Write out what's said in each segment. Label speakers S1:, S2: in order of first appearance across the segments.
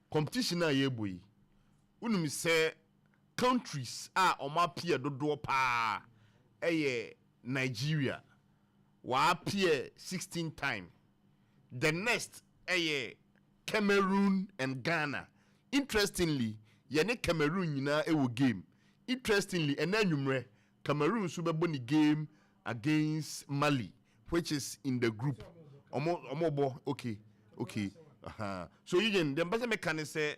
S1: competition na yeboyi unum say countries omapia dodo pa Nigeria wa appear 16 times. The next Cameroon and Ghana. Interestingly, yene Cameroon nyina ewo game. Interestingly, enanumre Cameroon so be boni game against Mali, which is in the group. Omobo, okay. So again, the best mechanic say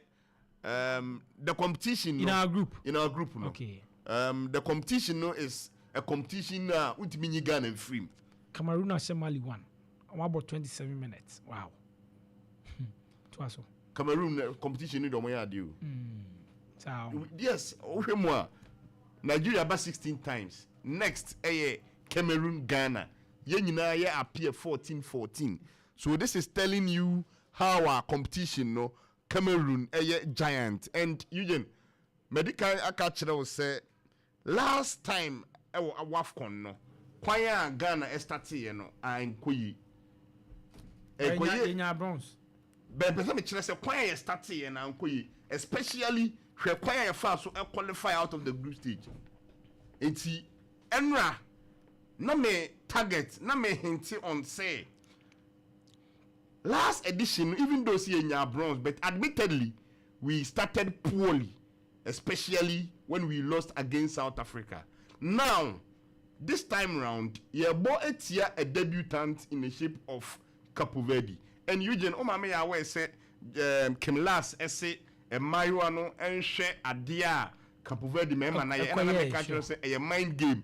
S1: the competition
S2: in our group.
S1: No.
S2: Okay.
S1: The competition is a competition ultimately Ghana and free.
S2: Cameroon and Mali won. About 27 minutes. Wow.
S1: Cameroon competition no do do.
S2: So
S1: yes, Nigeria about 16 times. Next Cameroon, Ghana. Yenina appear 14. So this is telling you how our competition Cameroon giant. And Eugene medical akachira will say last time WAFCON no kwaya Ghana started and koyi
S2: bronze.
S1: But me chere say kwaya started and koyi, especially where kwaya fa so qualify out of the group stage. Enti enra na me target na me hint on say last edition, even though see a bronze, but admittedly we started poorly, especially when we lost against South Africa. Now this time round, a debutant in the shape of Cape Verde. And Eugene, Omame Yawe said, Kim Las essay a marijuana and share a dear Cape Verde member. And say a mind game.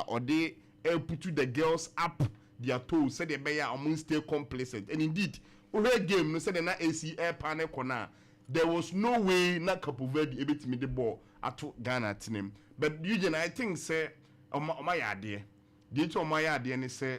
S1: Or they put the girls up their toes, said they bear among stay complacent. And indeed, over game, no said na AC air panel corner. There was no way na Cape Verde able to meet the ball at Ghana team. But Eugene, I think say my idea. The my idea and say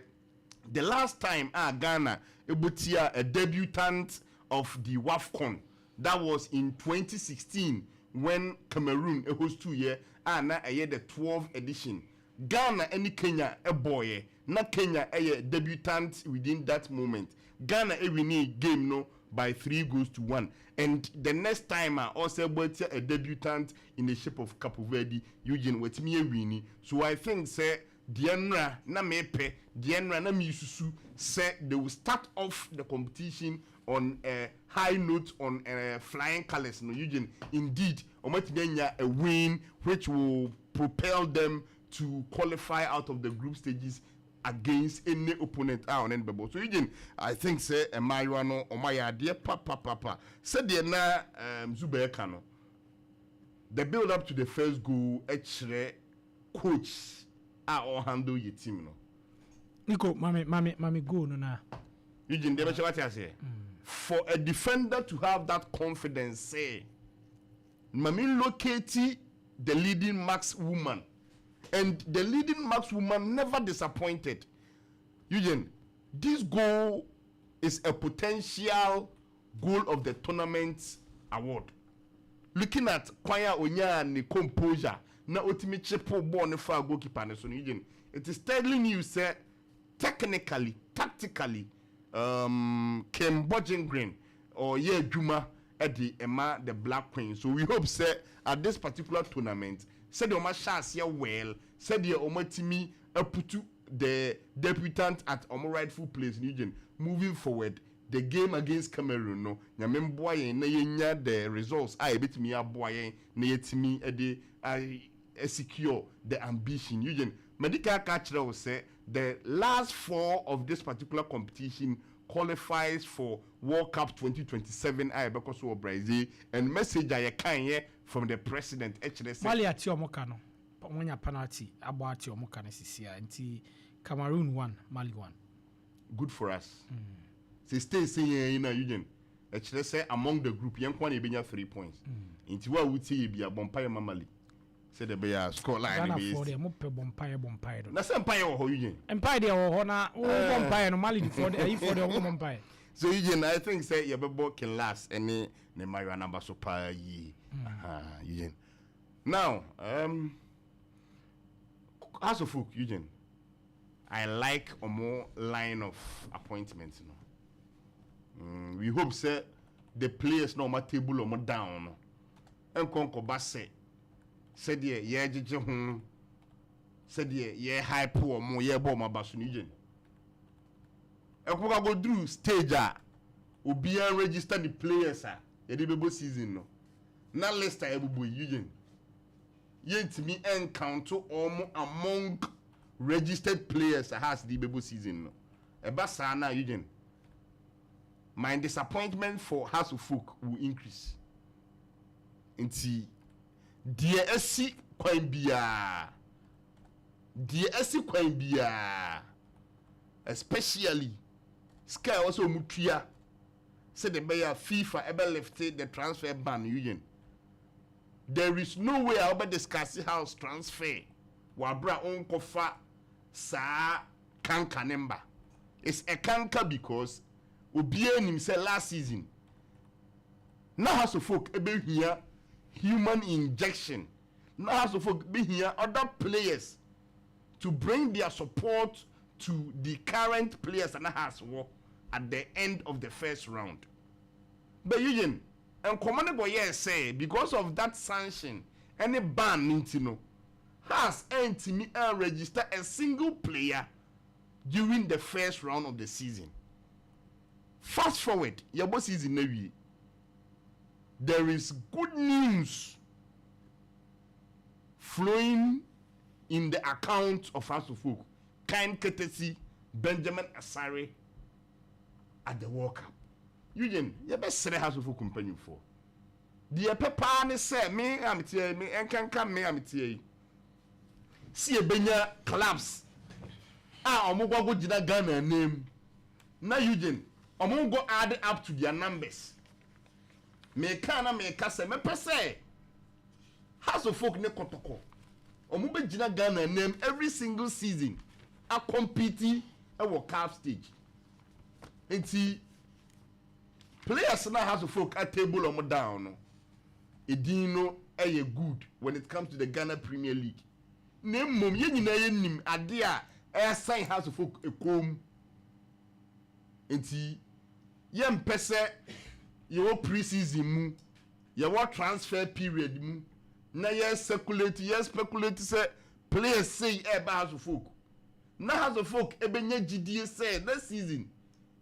S1: the last time Ghana able to a debutant of the WAFCON, that was in 2016 when Cameroon host 2 year na the 12th edition. Ghana and Kenya a boy, not Kenya a debutant within that moment. Ghana we need game no by 3-1, and the next time also bought a debutant in the shape of Cape Verde, Eugene with me winning. So I think say Dianra na mepe, Dianra na misusu say they will start off the competition on a high note, on flying colors. No, Eugene, indeed, omatibenya a win which will propel them to qualify out of the group stages against any opponent on NBA. So again, I think say a marijuana or my idea papa said the na Zubekano. The build up to the first goal actually coach or handle your team no.
S2: Nico, mami go no na.
S1: Eugene, they what I say. For a defender to have that confidence, say mami locate the leading max woman. And the leading max woman never disappointed. Eugene, this goal is a potential goal of the tournament award. Looking at Kwaya Onya and the composure, na ultimate chepo ball for a goalkeeper. So Eugene, it is telling you, sir, technically, tactically, Kem Bojengren or Juma at the Black Queens. So we hope, sir, at this particular tournament, said the Omashas here well, said the Omatimi put the debutant at Omo rightful place in Eugene. Moving forward, the game against Cameroon, no, Yamemboye, Nayenya, the results, I bet me a boy, Nayetimi, I secure the ambition. Eugene, medical catcher will say the last 4 of this particular competition qualifies for World Cup 2027 because of Brazil, and message I can from the president actually said
S2: Mali ati omokano when your penalty about ati omokano sisia nti Cameroon 1 Mali 1
S1: good for us. Say stay saying Eugene actually say among the group yankwa na benya 3 points nti wa wuti be a bompire Mali say the be a score line be
S2: for them pe bompire do
S1: na say empire ho Eugene
S2: empire dey ho na bompire no Mali for the bompire. So
S1: Eugene, I think say your baby can last any ne Mario number so pa yi. Eugene. Now, as of folk, Eugene, I like a more line of appointments. We hope say the players no ma table or down no enkonko ba said ye jeje ho said ye hype or mo ye bo ma baso ni gen enkonko go through stage obi an register the players ye dey bebo season no na list ebubo yugen yentimi encounter among registered players has the bebo season no eba sa na yugen my disappointment for House of Folk will increase. Inti dear esi kwan bia especially sky also mutua said the Bayer FIFA ever lifted the transfer ban union. There is no way I'll be discussing house transfer wabra on kofa sa kanka number. It's a kanka because Obien himself last season. Now House of Folk ebe here human injection. Now House of Folk be here other players to bring their support to the current players and has at the end of the first round. But Eugene, and Commander Boyer say because of that sanction, any ban Nintino has me register a single player during the first round of the season. Fast forward, your season Navy. There is good news flowing in the account of House of Folk. Kind courtesy Benjamin Asare at the World Cup. Eugene, you best say House of Folk company for. The papa ne say me am tie me enkanka me am tie. See a benya collapse. Omo go gina Ghana name. Na Eugene omo go add up to their numbers. Meka say me pese House of Folk ne kotoko. Omo be gina Ghana name every single season a competing at CAF stage. Enti players na House of Folk at table omo down. Edino eye good when it comes to the Ghana Premier League. Name mom ye nyina ye nim ade a sign House of Folk ekom. Enti ye mpese ye wo pre-season mu ye wo transfer period mu na ye speculate say players say ba House of Folk na House of Folk ebenya gidie say next season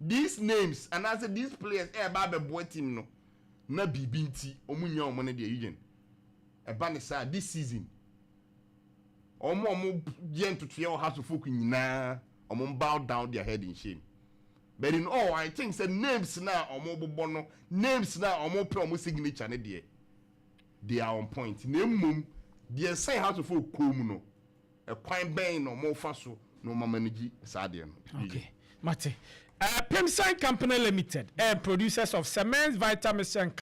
S1: these names and I say these players ba be boy team no na bibinti omunya omo ne de Eugene eba ne say this season omo je ntoto House of Folk nyina omo bow down their head in shame. But in all, I think say names now omo bobono, names now omo pe omo signature ne de. They are on point. Name mum, they say House of Folk come no. A quite ben no more faso no manage sadian.
S2: Okay. Mate. Pemsan Company Limited, producers of cement, vitamins and